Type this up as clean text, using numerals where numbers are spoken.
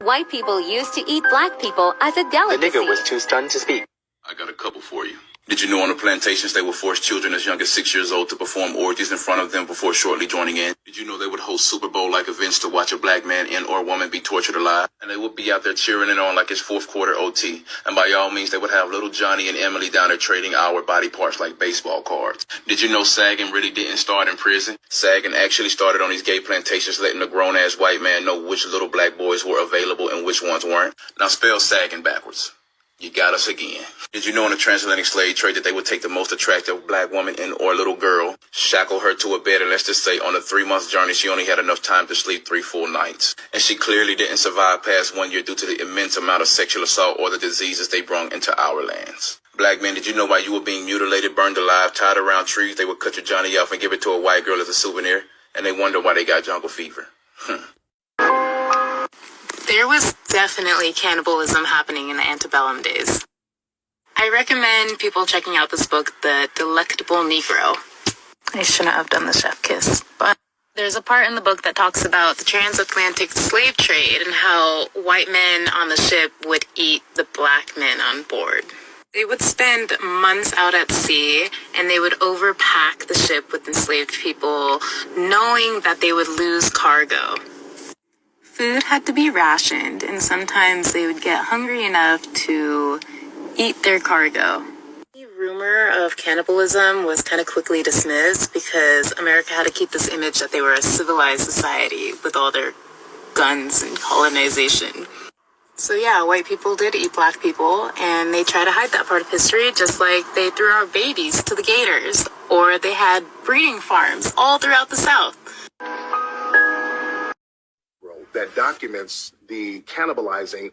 White people used to eat black people as a The delicacy. nigger was too stunned to speak. I got a couple for you. Did you know on the plantations they would force children as young as 6 years old to perform orgies in front of them before shortly joining in? Did you know they would host Super Bowl-like events to watch a black man and or woman be tortured alive? And they would be out there cheering it on like it's fourth quarter OT. And by all means, they would have little Johnny and Emily down there trading our body parts like baseball cards. Did you know sagging really didn't start in prison? Sagging actually started on these gay plantations, letting a grown-ass white man know which little black boys were available and which ones weren't. Now spell sagging backwards. You got us again. Did you know in the transatlantic slave trade that they would take the most attractive black woman and or little girl, shackle her to a bed, and let's just say on a 3-month journey she only had enough time to sleep 3 full nights. And she clearly didn't survive past 1 year due to the immense amount of sexual assault or the diseases they brought into our lands. Black men, did you know while you were being mutilated, burned alive, tied around trees, they would cut your Johnny off and give it to a white girl as a souvenir? And they wonder why they got jungle fever. There was definitely cannibalism happening in the antebellum days. I recommend people checking out this book, The Delectable Negro. I shouldn't have done the chef kiss, but there's a part in the book that talks about the transatlantic slave trade and how white men on the ship would eat the black men on board. They would spend months out at sea, and they would overpack the ship with enslaved people, knowing that they would lose cargo. Food had to be rationed, and sometimes they would get hungry enough to eat their cargo. The rumor of cannibalism was kind of quickly dismissed because America had to keep this image that they were a civilized society with all their guns and colonization. So yeah, white people did eat black people, and they try to hide that part of history, just like they threw our babies to the gators, or they had breeding farms all throughout the South. That documents the cannibalizing